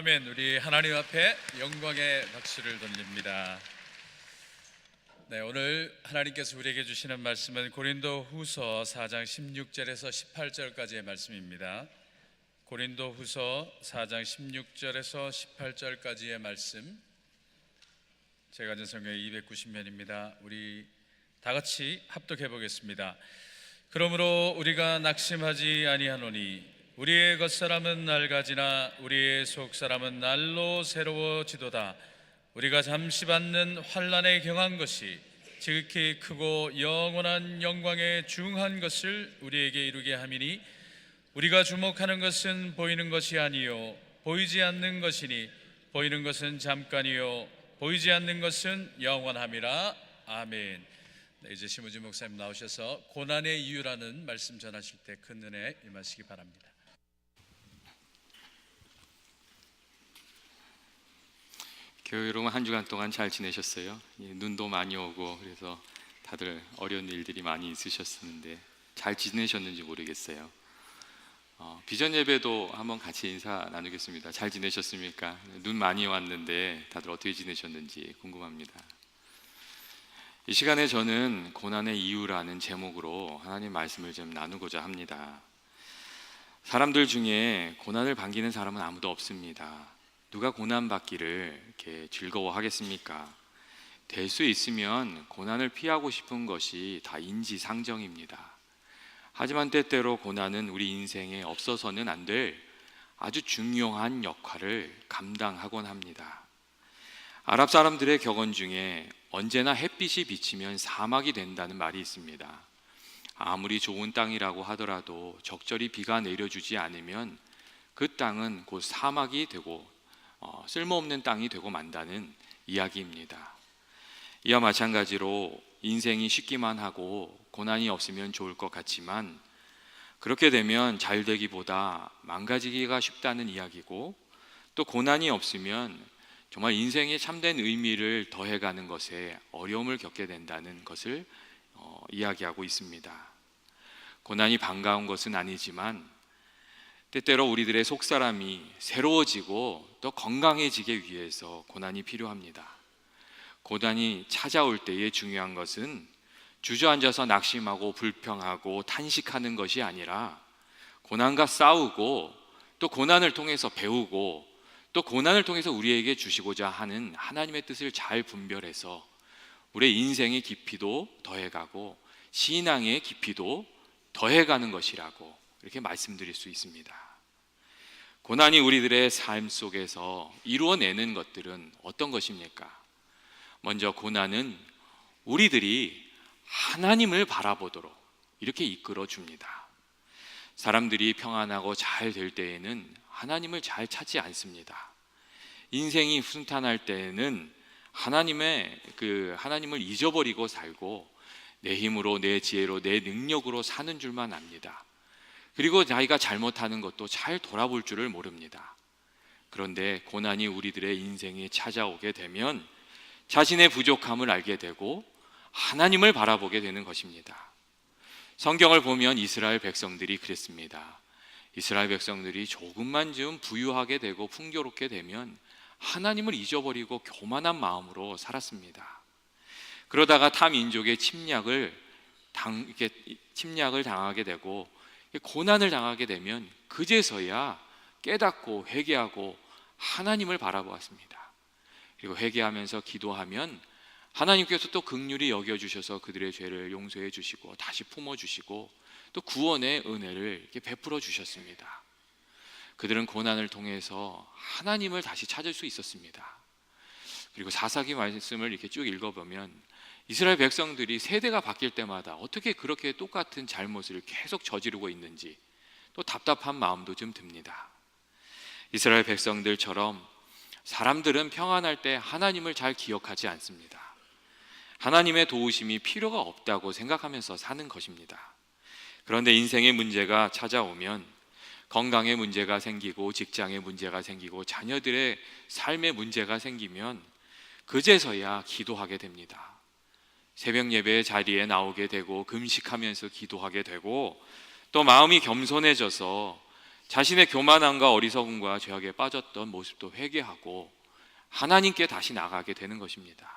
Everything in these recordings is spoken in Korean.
아멘. 우리 하나님 앞에 영광의 박수를 돌립니다. 네, 오늘 하나님께서 우리에게 주시는 말씀은 고린도후서 4장 16절에서 18절까지의 말씀입니다. 고린도후서 4장 16절에서 18절까지의 말씀, 제가 가진 성경 290면입니다. 우리 다 같이 합독해 보겠습니다. 그러므로 우리가 낙심하지 아니하노니 우리의 겉사람은 낡아지나 우리의 속사람은 날로 새로워지도다. 우리가 잠시 받는 환난에 경한 것이 지극히 크고 영원한 영광에 중한 것을 우리에게 이루게 함이니 우리가 주목하는 것은 보이는 것이 아니요 보이지 않는 것이니 보이는 것은 잠깐이요 보이지 않는 것은 영원함이라. 아멘. 네, 이제 심우지 목사님 나오셔서 고난의 이유라는 말씀 전하실 때 큰 은혜 임하시기 바랍니다. 교회 여러분, 한 주간 동안 잘 지내셨어요? 눈도 많이 오고 그래서 다들 어려운 일들이 많이 있으셨는데 잘 지내셨는지 모르겠어요. 비전 예배도 한번 같이 인사 나누겠습니다. 잘 지내셨습니까? 눈 많이 왔는데 다들 어떻게 지내셨는지 궁금합니다. 이 시간에 저는 고난의 이유라는 제목으로 하나님 말씀을 좀 나누고자 합니다. 사람들 중에 고난을 반기는 사람은 아무도 없습니다. 누가 고난받기를 이렇게 즐거워하겠습니까? 될 수 있으면 고난을 피하고 싶은 것이 다 인지상정입니다. 하지만 때때로 고난은 우리 인생에 없어서는 안 될 아주 중요한 역할을 감당하곤 합니다. 아랍 사람들의 격언 중에 언제나 햇빛이 비치면 사막이 된다는 말이 있습니다. 아무리 좋은 땅이라고 하더라도 적절히 비가 내려주지 않으면 그 땅은 곧 사막이 되고 쓸모없는 땅이 되고 만다는 이야기입니다. 이와 마찬가지로 인생이 쉽기만 하고 고난이 없으면 좋을 것 같지만 그렇게 되면 잘 되기보다 망가지기가 쉽다는 이야기고, 또 고난이 없으면 정말 인생의 참된 의미를 더해가는 것에 어려움을 겪게 된다는 것을 이야기하고 있습니다. 고난이 반가운 것은 아니지만 때때로 우리들의 속사람이 새로워지고 또 건강해지기 위해서 고난이 필요합니다. 고난이 찾아올 때에 중요한 것은 주저앉아서 낙심하고 불평하고 탄식하는 것이 아니라 고난과 싸우고 또 고난을 통해서 배우고 또 고난을 통해서 우리에게 주시고자 하는 하나님의 뜻을 잘 분별해서 우리의 인생의 깊이도 더해가고 신앙의 깊이도 더해가는 것이라고 이렇게 말씀드릴 수 있습니다. 고난이 우리들의 삶 속에서 이루어내는 것들은 어떤 것입니까? 먼저 고난은 우리들이 하나님을 바라보도록 이렇게 이끌어 줍니다. 사람들이 평안하고 잘 될 때에는 하나님을 잘 찾지 않습니다. 인생이 순탄할 때에는 하나님을 잊어버리고 살고 내 힘으로, 내 지혜로, 내 능력으로 사는 줄만 압니다. 그리고 자기가 잘못하는 것도 잘 돌아볼 줄을 모릅니다. 그런데 고난이 우리들의 인생에 찾아오게 되면 자신의 부족함을 알게 되고 하나님을 바라보게 되는 것입니다. 성경을 보면 이스라엘 백성들이 그랬습니다. 이스라엘 백성들이 조금만 좀 부유하게 되고 풍요롭게 되면 하나님을 잊어버리고 교만한 마음으로 살았습니다. 그러다가 타 민족의 침략을 당하게 되고 고난을 당하게 되면 그제서야 깨닫고 회개하고 하나님을 바라보았습니다. 그리고 회개하면서 기도하면 하나님께서 또 긍휼히 여겨주셔서 그들의 죄를 용서해 주시고 다시 품어주시고 또 구원의 은혜를 이렇게 베풀어 주셨습니다. 그들은 고난을 통해서 하나님을 다시 찾을 수 있었습니다. 그리고 사사기 말씀을 이렇게 쭉 읽어보면 이스라엘 백성들이 세대가 바뀔 때마다 어떻게 그렇게 똑같은 잘못을 계속 저지르고 있는지 또 답답한 마음도 좀 듭니다. 이스라엘 백성들처럼 사람들은 평안할 때 하나님을 잘 기억하지 않습니다. 하나님의 도우심이 필요가 없다고 생각하면서 사는 것입니다. 그런데 인생의 문제가 찾아오면 건강의 문제가 생기고 직장의 문제가 생기고 자녀들의 삶의 문제가 생기면 그제서야 기도하게 됩니다. 새벽 예배 자리에 나오게 되고 금식하면서 기도하게 되고 또 마음이 겸손해져서 자신의 교만함과 어리석음과 죄악에 빠졌던 모습도 회개하고 하나님께 다시 나가게 되는 것입니다.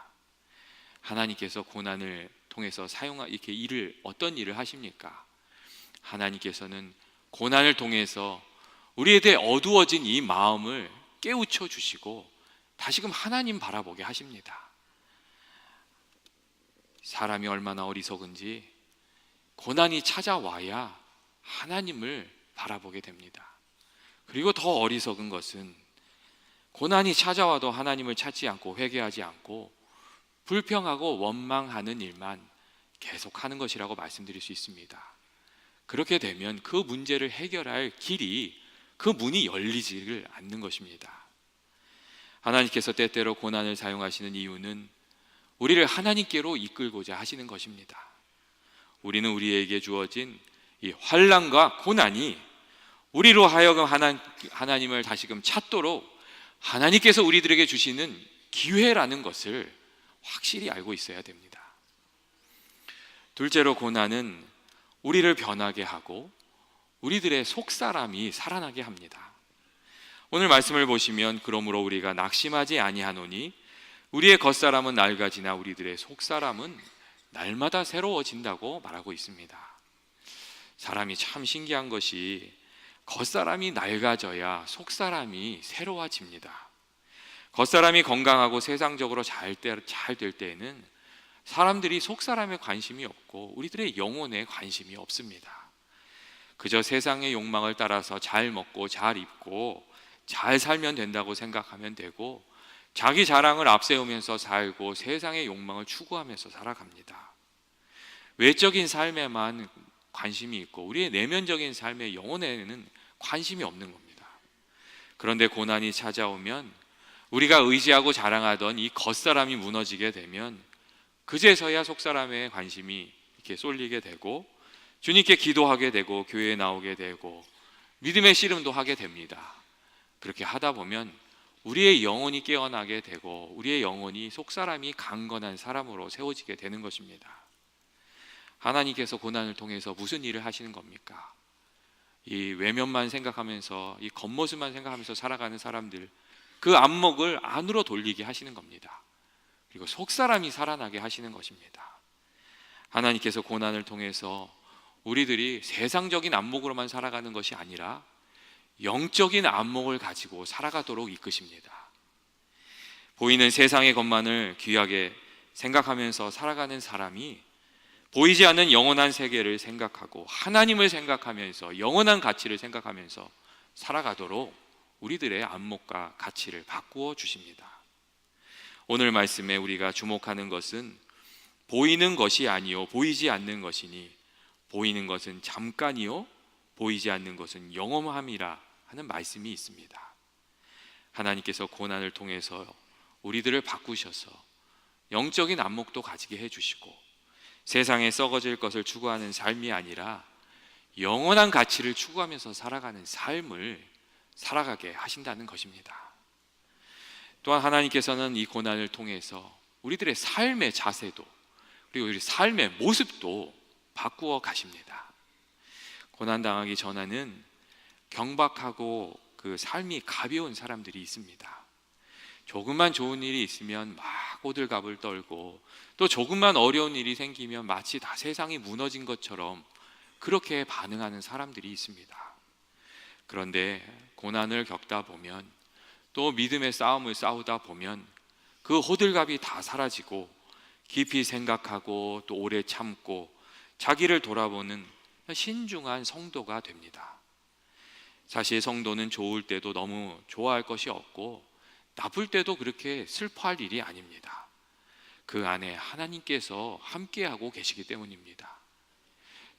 하나님께서 고난을 통해서 이렇게 어떤 일을 하십니까? 하나님께서는 고난을 통해서 우리에 대해 어두워진 이 마음을 깨우쳐 주시고 다시금 하나님 바라보게 하십니다. 사람이 얼마나 어리석은지 고난이 찾아와야 하나님을 바라보게 됩니다. 그리고 더 어리석은 것은 고난이 찾아와도 하나님을 찾지 않고 회개하지 않고 불평하고 원망하는 일만 계속하는 것이라고 말씀드릴 수 있습니다. 그렇게 되면 그 문제를 해결할 길이, 그 문이 열리지를 않는 것입니다. 하나님께서 때때로 고난을 사용하시는 이유는 우리를 하나님께로 이끌고자 하시는 것입니다. 우리는 우리에게 주어진 이 환난과 고난이 우리로 하여금 하나님을 다시금 찾도록 하나님께서 우리들에게 주시는 기회라는 것을 확실히 알고 있어야 됩니다. 둘째로, 고난은 우리를 변하게 하고 우리들의 속사람이 살아나게 합니다. 오늘 말씀을 보시면 그러므로 우리가 낙심하지 아니하노니 우리의 겉사람은 낡아지나 우리들의 속사람은 날마다 새로워진다고 말하고 있습니다. 사람이 참 신기한 것이 겉사람이 낡아져야 속사람이 새로워집니다. 겉사람이 건강하고 세상적으로 잘 될 때에는 사람들이 속사람에 관심이 없고 우리들의 영혼에 관심이 없습니다. 그저 세상의 욕망을 따라서 잘 먹고 잘 입고 잘 살면 된다고 생각하면 되고 자기 자랑을 앞세우면서 살고 세상의 욕망을 추구하면서 살아갑니다. 외적인 삶에만 관심이 있고 우리의 내면적인 삶의 영혼에는 관심이 없는 겁니다. 그런데 고난이 찾아오면 우리가 의지하고 자랑하던 이 겉사람이 무너지게 되면 그제서야 속사람의 관심이 이렇게 쏠리게 되고 주님께 기도하게 되고 교회에 나오게 되고 믿음의 씨름도 하게 됩니다. 그렇게 하다 보면 우리의 영혼이 깨어나게 되고 우리의 영혼이 속사람이 강건한 사람으로 세워지게 되는 것입니다. 하나님께서 고난을 통해서 무슨 일을 하시는 겁니까? 이 외면만 생각하면서 이 겉모습만 생각하면서 살아가는 사람들, 그 안목을 안으로 돌리게 하시는 겁니다. 그리고 속사람이 살아나게 하시는 것입니다. 하나님께서 고난을 통해서 우리들이 세상적인 안목으로만 살아가는 것이 아니라 영적인 안목을 가지고 살아가도록 이끄십니다. 보이는 세상의 것만을 귀하게 생각하면서 살아가는 사람이 보이지 않는 영원한 세계를 생각하고 하나님을 생각하면서 영원한 가치를 생각하면서 살아가도록 우리들의 안목과 가치를 바꾸어 주십니다. 오늘 말씀에 우리가 주목하는 것은 보이는 것이 아니요 보이지 않는 것이니 보이는 것은 잠깐이요 보이지 않는 것은 영원함이라 하는 말씀이 있습니다. 하나님께서 고난을 통해서 우리들을 바꾸셔서 영적인 안목도 가지게 해주시고 세상에 썩어질 것을 추구하는 삶이 아니라 영원한 가치를 추구하면서 살아가는 삶을 살아가게 하신다는 것입니다. 또한 하나님께서는 이 고난을 통해서 우리들의 삶의 자세도 그리고 우리 삶의 모습도 바꾸어 가십니다. 고난당하기 전에는 경박하고 그 삶이 가벼운 사람들이 있습니다. 조금만 좋은 일이 있으면 막 호들갑을 떨고 또 조금만 어려운 일이 생기면 마치 다 세상이 무너진 것처럼 그렇게 반응하는 사람들이 있습니다. 그런데 고난을 겪다 보면 또 믿음의 싸움을 싸우다 보면 그 호들갑이 다 사라지고 깊이 생각하고 또 오래 참고 자기를 돌아보는 신중한 성도가 됩니다. 사실 성도는 좋을 때도 너무 좋아할 것이 없고 나쁠 때도 그렇게 슬퍼할 일이 아닙니다. 그 안에 하나님께서 함께하고 계시기 때문입니다.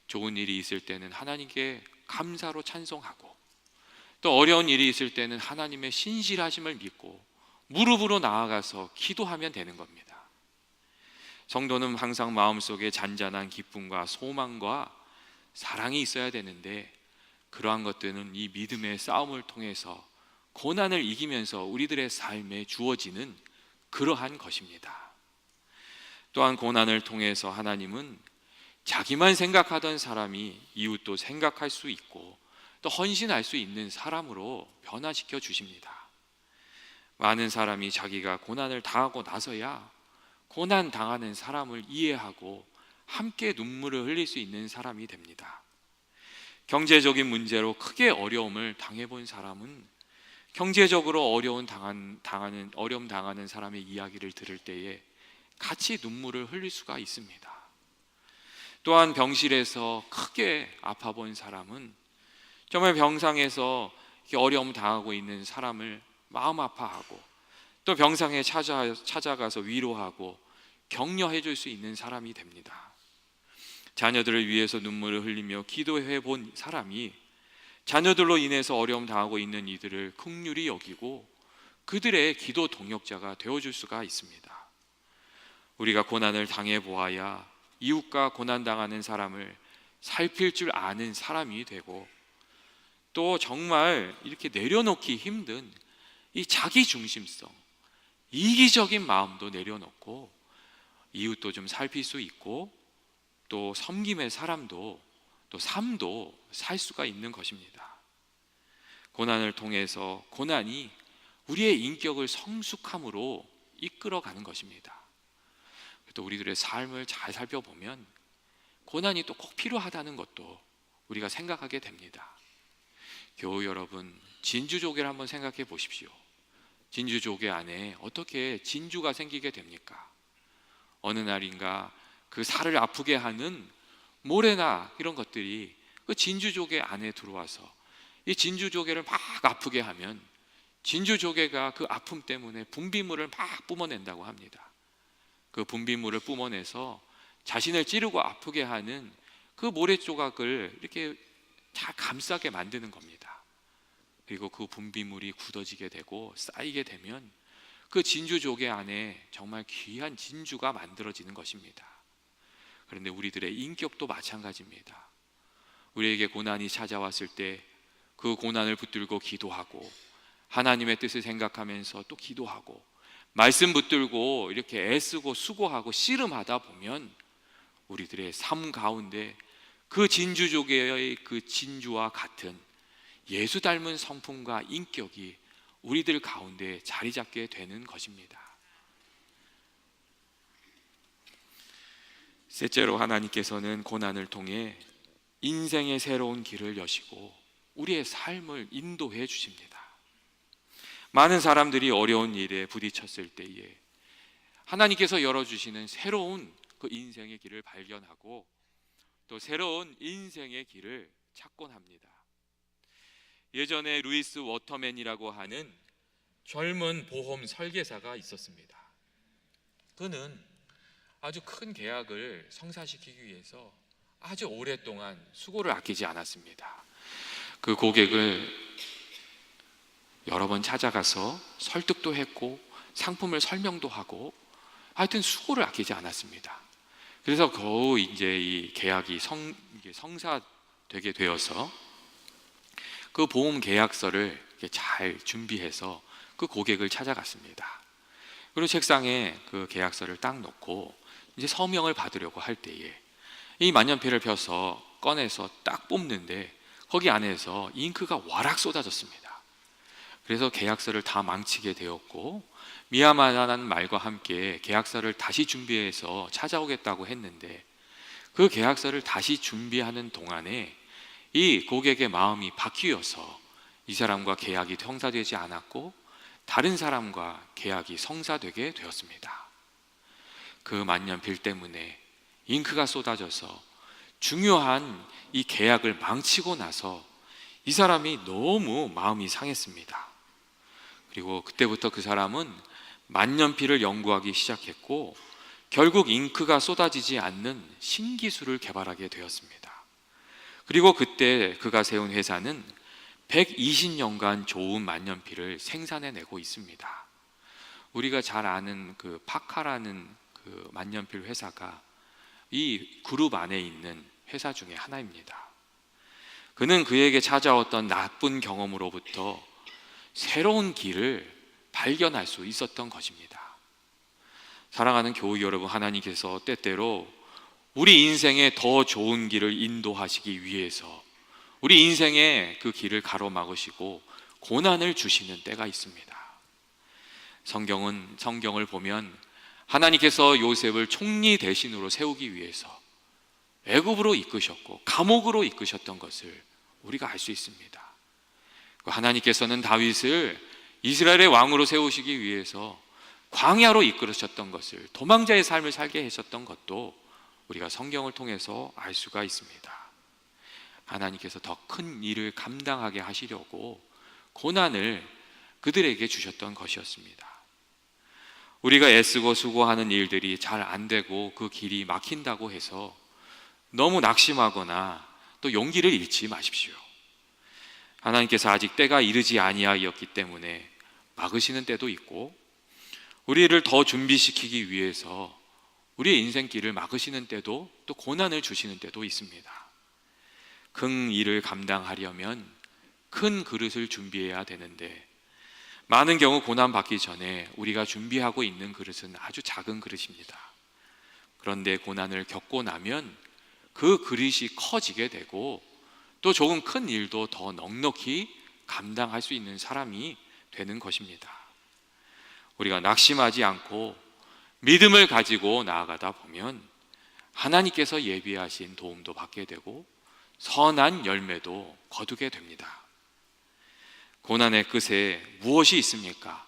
좋은 일이 있을 때는 하나님께 감사로 찬송하고 또 어려운 일이 있을 때는 하나님의 신실하심을 믿고 무릎으로 나아가서 기도하면 되는 겁니다. 성도는 항상 마음속에 잔잔한 기쁨과 소망과 사랑이 있어야 되는데 그러한 것들은 이 믿음의 싸움을 통해서 고난을 이기면서 우리들의 삶에 주어지는 그러한 것입니다. 또한 고난을 통해서 하나님은 자기만 생각하던 사람이 이웃도 생각할 수 있고 또 헌신할 수 있는 사람으로 변화시켜 주십니다. 많은 사람이 자기가 고난을 당하고 나서야 고난 당하는 사람을 이해하고 함께 눈물을 흘릴 수 있는 사람이 됩니다. 경제적인 문제로 크게 어려움을 당해본 사람은 경제적으로 어려움 당하는 사람의 이야기를 들을 때에 같이 눈물을 흘릴 수가 있습니다. 또한 병실에서 크게 아파본 사람은 정말 병상에서 어려움 당하고 있는 사람을 마음 아파하고 또 병상에 찾아가서 위로하고 격려해 줄 수 있는 사람이 됩니다. 자녀들을 위해서 눈물을 흘리며 기도해 본 사람이 자녀들로 인해서 어려움 당하고 있는 이들을 긍휼히 여기고 그들의 기도 동역자가 되어줄 수가 있습니다. 우리가 고난을 당해 보아야 이웃과 고난 당하는 사람을 살필 줄 아는 사람이 되고 또 정말 이렇게 내려놓기 힘든 이 자기 중심성, 이기적인 마음도 내려놓고 이웃도 좀 살필 수 있고 또 섬김의 사람도 또 삶도 살 수가 있는 것입니다. 고난을 통해서 고난이 우리의 인격을 성숙함으로 이끌어가는 것입니다. 또 우리들의 삶을 잘 살펴보면 고난이 또 꼭 필요하다는 것도 우리가 생각하게 됩니다. 교우 여러분, 진주조개를 한번 생각해 보십시오. 진주조개 안에 어떻게 진주가 생기게 됩니까? 어느 날인가 그 살을 아프게 하는 모래나 이런 것들이 그 진주조개 안에 들어와서 이 진주조개를 막 아프게 하면 진주조개가 그 아픔 때문에 분비물을 막 뿜어낸다고 합니다. 그 분비물을 뿜어내서 자신을 찌르고 아프게 하는 그 모래 조각을 이렇게 잘 감싸게 만드는 겁니다. 그리고 그 분비물이 굳어지게 되고 쌓이게 되면 그 진주조개 안에 정말 귀한 진주가 만들어지는 것입니다. 그런데 우리들의 인격도 마찬가지입니다. 우리에게 고난이 찾아왔을 때 그 고난을 붙들고 기도하고 하나님의 뜻을 생각하면서 또 기도하고 말씀 붙들고 이렇게 애쓰고 수고하고 씨름하다 보면 우리들의 삶 가운데 그 진주조개의 그 진주와 같은 예수 닮은 성품과 인격이 우리들 가운데 자리 잡게 되는 것입니다. 셋째로 하나님께서는 고난을 통해 인생의 새로운 길을 여시고 우리의 삶을 인도해 주십니다. 많은 사람들이 어려운 일에 부딪혔을 때에 하나님께서 열어주시는 새로운 그 인생의 길을 발견하고 또 새로운 인생의 길을 찾곤 합니다. 예전에 루이스 워터맨이라고 하는 젊은 보험 설계사가 있었습니다. 그는 아주 큰 계약을 성사시키기 위해서 아주 오랫동안 수고를 아끼지 않았습니다. 그 고객을 여러 번 찾아가서 설득도 했고 상품을 설명도 하고 하여튼 수고를 아끼지 않았습니다. 그래서 겨우 이제 이 계약이 성사되게 되어서 그 보험 계약서를 잘 준비해서 그 고객을 찾아갔습니다. 그리고 책상에 그 계약서를 딱 놓고 이제 서명을 받으려고 할 때에 이 만년필을 펴서 꺼내서 딱 뽑는데 거기 안에서 잉크가 와락 쏟아졌습니다. 그래서 계약서를 다 망치게 되었고 미안하다는 말과 함께 계약서를 다시 준비해서 찾아오겠다고 했는데 그 계약서를 다시 준비하는 동안에 이 고객의 마음이 바뀌어서 이 사람과 계약이 성사되지 않았고 다른 사람과 계약이 성사되게 되었습니다. 그 만년필 때문에 잉크가 쏟아져서 중요한 이 계약을 망치고 나서 이 사람이 너무 마음이 상했습니다. 그리고 그때부터 그 사람은 만년필을 연구하기 시작했고 결국 잉크가 쏟아지지 않는 신기술을 개발하게 되었습니다. 그리고 그때 그가 세운 회사는 120년간 좋은 만년필을 생산해내고 있습니다. 우리가 잘 아는 그 파카라는 그 만년필 회사가 이 그룹 안에 있는 회사 중에 하나입니다. 그는 그에게 찾아왔던 나쁜 경험으로부터 새로운 길을 발견할 수 있었던 것입니다. 사랑하는 교우 여러분, 하나님께서 때때로 우리 인생에 더 좋은 길을 인도하시기 위해서 우리 인생의 그 길을 가로막으시고 고난을 주시는 때가 있습니다. 성경을 보면 하나님께서 요셉을 총리 대신으로 세우기 위해서 애굽으로 이끄셨고 감옥으로 이끄셨던 것을 우리가 알 수 있습니다. 하나님께서는 다윗을 이스라엘의 왕으로 세우시기 위해서 광야로 이끌으셨던 것을, 도망자의 삶을 살게 하셨던 것도 우리가 성경을 통해서 알 수가 있습니다. 하나님께서 더 큰 일을 감당하게 하시려고 고난을 그들에게 주셨던 것이었습니다. 우리가 애쓰고 수고하는 일들이 잘 안 되고 그 길이 막힌다고 해서 너무 낙심하거나 또 용기를 잃지 마십시오. 하나님께서 아직 때가 이르지 아니하였기 때문에 막으시는 때도 있고, 우리를 더 준비시키기 위해서 우리의 인생길을 막으시는 때도, 또 고난을 주시는 때도 있습니다. 큰 일을 감당하려면 큰 그릇을 준비해야 되는데, 많은 경우 고난 받기 전에 우리가 준비하고 있는 그릇은 아주 작은 그릇입니다. 그런데 고난을 겪고 나면 그 그릇이 커지게 되고, 또 조금 큰 일도 더 넉넉히 감당할 수 있는 사람이 되는 것입니다. 우리가 낙심하지 않고 믿음을 가지고 나아가다 보면 하나님께서 예비하신 도움도 받게 되고 선한 열매도 거두게 됩니다. 고난의 끝에 무엇이 있습니까?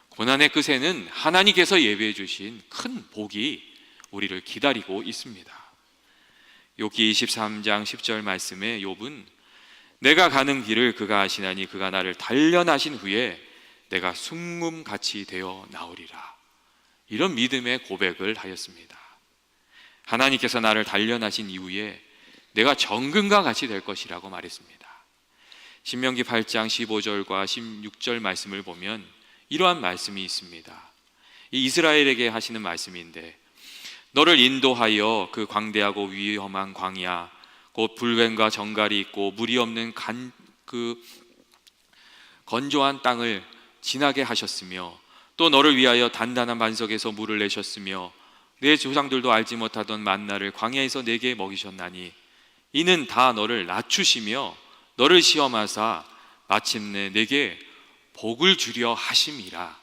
고난의 끝에는 하나님께서 예비해 주신 큰 복이 우리를 기다리고 있습니다. 욥기 23장 10절 말씀에 욥은 내가 가는 길을 그가 아시나니 그가 나를 단련하신 후에 내가 순금같이 되어 나오리라, 이런 믿음의 고백을 하였습니다. 하나님께서 나를 단련하신 이후에 내가 정금과 같이 될 것이라고 말했습니다. 신명기 8장 15절과 16절 말씀을 보면 이러한 말씀이 있습니다. 이 이스라엘에게 하시는 말씀인데, 너를 인도하여 그 광대하고 위험한 광야, 곧 불뱀과 정갈이 있고 물이 없는 그 건조한 땅을 지나게 하셨으며, 또 너를 위하여 단단한 반석에서 물을 내셨으며, 내 조상들도 알지 못하던 만나를 광야에서 내게 먹이셨나니 이는 다 너를 낮추시며 너를 시험하사 마침내 내게 복을 주려 하심이라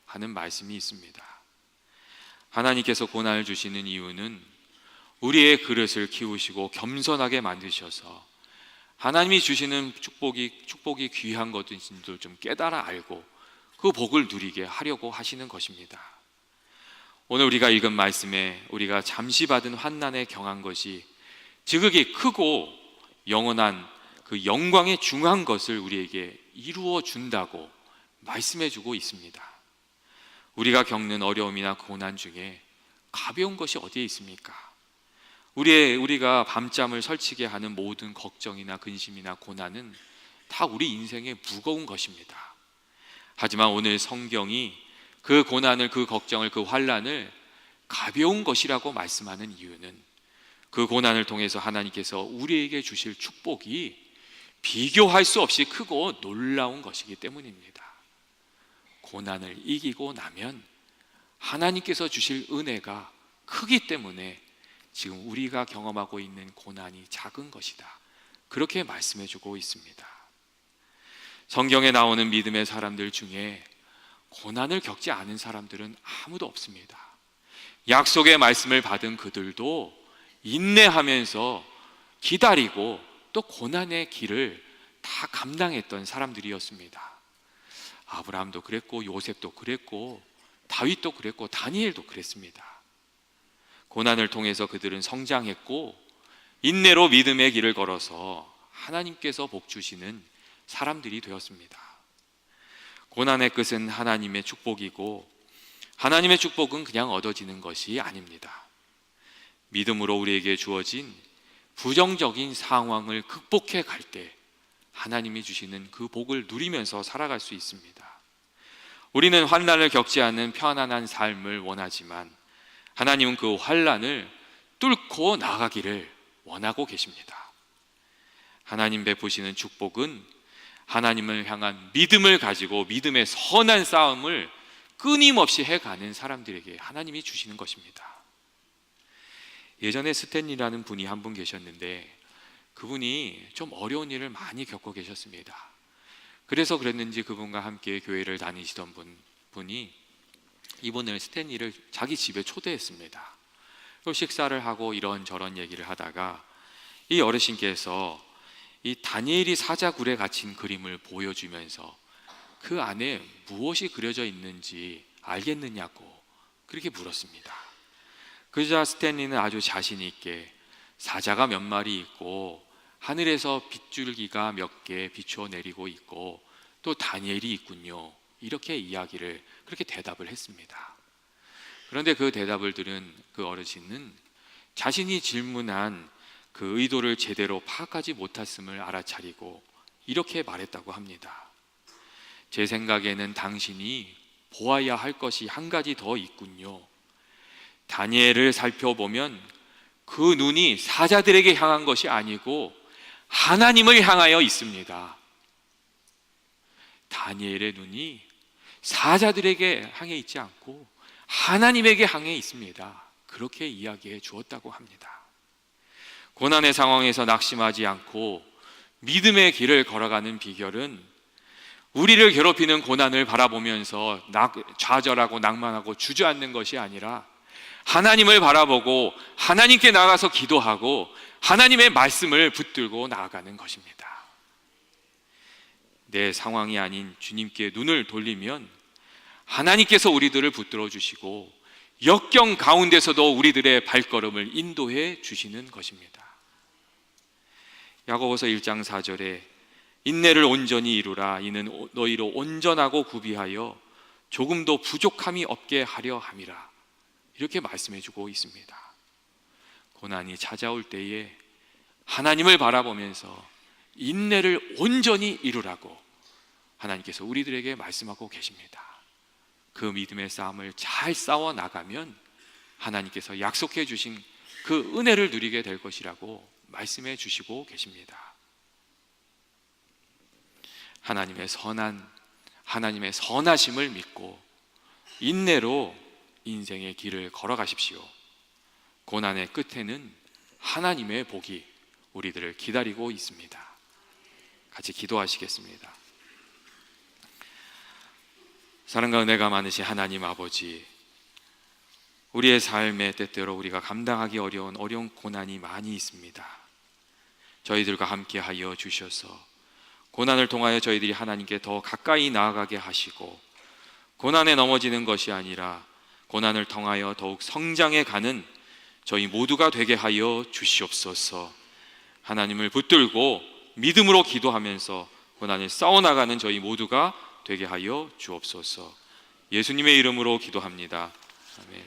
하는 말씀이 있습니다. 하나님께서 고난을 주시는 이유는 우리의 그릇을 키우시고 겸손하게 만드셔서 하나님이 주시는 축복이 귀한 것인지를 좀 깨달아 알고 그 복을 누리게 하려고 하시는 것입니다. 오늘 우리가 읽은 말씀에 우리가 잠시 받은 환난에 경한 것이 지극히 크고 영원한 그 영광의 중한 것을 우리에게 이루어 준다고 말씀해 주고 있습니다. 우리가 겪는 어려움이나 고난 중에 가벼운 것이 어디에 있습니까? 우리가 밤잠을 설치게 하는 모든 걱정이나 근심이나 고난은 다 우리 인생에 무거운 것입니다. 하지만 오늘 성경이 그 고난을, 그 걱정을, 그 환난을 가벼운 것이라고 말씀하는 이유는 그 고난을 통해서 하나님께서 우리에게 주실 축복이 비교할 수 없이 크고 놀라운 것이기 때문입니다. 고난을 이기고 나면 하나님께서 주실 은혜가 크기 때문에 지금 우리가 경험하고 있는 고난이 작은 것이다, 그렇게 말씀해 주고 있습니다. 성경에 나오는 믿음의 사람들 중에 고난을 겪지 않은 사람들은 아무도 없습니다. 약속의 말씀을 받은 그들도 인내하면서 기다리고 또 고난의 길을 다 감당했던 사람들이었습니다. 아브라함도 그랬고, 요셉도 그랬고, 다윗도 그랬고, 다니엘도 그랬습니다. 고난을 통해서 그들은 성장했고 인내로 믿음의 길을 걸어서 하나님께서 복 주시는 사람들이 되었습니다. 고난의 끝은 하나님의 축복이고, 하나님의 축복은 그냥 얻어지는 것이 아닙니다. 믿음으로 우리에게 주어진 부정적인 상황을 극복해 갈 때 하나님이 주시는 그 복을 누리면서 살아갈 수 있습니다. 우리는 환난을 겪지 않는 편안한 삶을 원하지만 하나님은 그 환난을 뚫고 나가기를 원하고 계십니다. 하나님 베푸시는 축복은 하나님을 향한 믿음을 가지고 믿음의 선한 싸움을 끊임없이 해가는 사람들에게 하나님이 주시는 것입니다. 예전에 스탠리라는 분이 한 분 계셨는데 그분이 좀 어려운 일을 많이 겪고 계셨습니다. 그래서 그랬는지 그분과 함께 교회를 다니시던 분이 이분을 스탠리를 자기 집에 초대했습니다. 또 식사를 하고 이런저런 얘기를 하다가 이 어르신께서 이 다니엘이 사자굴에 갇힌 그림을 보여주면서 그 안에 무엇이 그려져 있는지 알겠느냐고 그렇게 물었습니다. 그러자 스탠리는 아주 자신 있게 사자가 몇 마리 있고 하늘에서 빗줄기가 몇 개 비추어 내리고 있고 또 다니엘이 있군요, 이렇게 이야기를 그렇게 대답을 했습니다. 그런데 그 대답을 들은 그 어르신은 자신이 질문한 그 의도를 제대로 파악하지 못했음을 알아차리고 이렇게 말했다고 합니다. 제 생각에는 당신이 보아야 할 것이 한 가지 더 있군요. 다니엘을 살펴보면 그 눈이 사자들에게 향한 것이 아니고 하나님을 향하여 있습니다. 다니엘의 눈이 사자들에게 향해 있지 않고 하나님에게 향해 있습니다. 그렇게 이야기해 주었다고 합니다. 고난의 상황에서 낙심하지 않고 믿음의 길을 걸어가는 비결은 우리를 괴롭히는 고난을 바라보면서 좌절하고 낭만하고 주저앉는 것이 아니라 하나님을 바라보고 하나님께 나가서 기도하고 하나님의 말씀을 붙들고 나아가는 것입니다. 내 상황이 아닌 주님께 눈을 돌리면 하나님께서 우리들을 붙들어 주시고 역경 가운데서도 우리들의 발걸음을 인도해 주시는 것입니다. 야고보서 1장 4절에 인내를 온전히 이루라. 이는 너희로 온전하고 구비하여 조금도 부족함이 없게 하려 함이라. 이렇게 말씀해 주고 있습니다. 고난이 찾아올 때에 하나님을 바라보면서 인내를 온전히 이루라고 하나님께서 우리들에게 말씀하고 계십니다. 그 믿음의 싸움을 잘 싸워 나가면 하나님께서 약속해 주신 그 은혜를 누리게 될 것이라고 말씀해 주시고 계십니다. 하나님의 선하심을 믿고 인내로 인생의 길을 걸어가십시오. 고난의 끝에는 하나님의 복이 우리들을 기다리고 있습니다. 같이 기도하시겠습니다. 사랑과 은혜가 많으신 하나님 아버지, 우리의 삶에 때때로 우리가 감당하기 어려운 고난이 많이 있습니다. 저희들과 함께 하여 주셔서 고난을 통하여 저희들이 하나님께 더 가까이 나아가게 하시고 고난에 넘어지는 것이 아니라 고난을 통하여 더욱 성장해 가는 저희 모두가 되게 하여 주시옵소서. 하나님을 붙들고 믿음으로 기도하면서 고난을 싸워나가는 저희 모두가 되게 하여 주옵소서. 예수님의 이름으로 기도합니다. 아멘.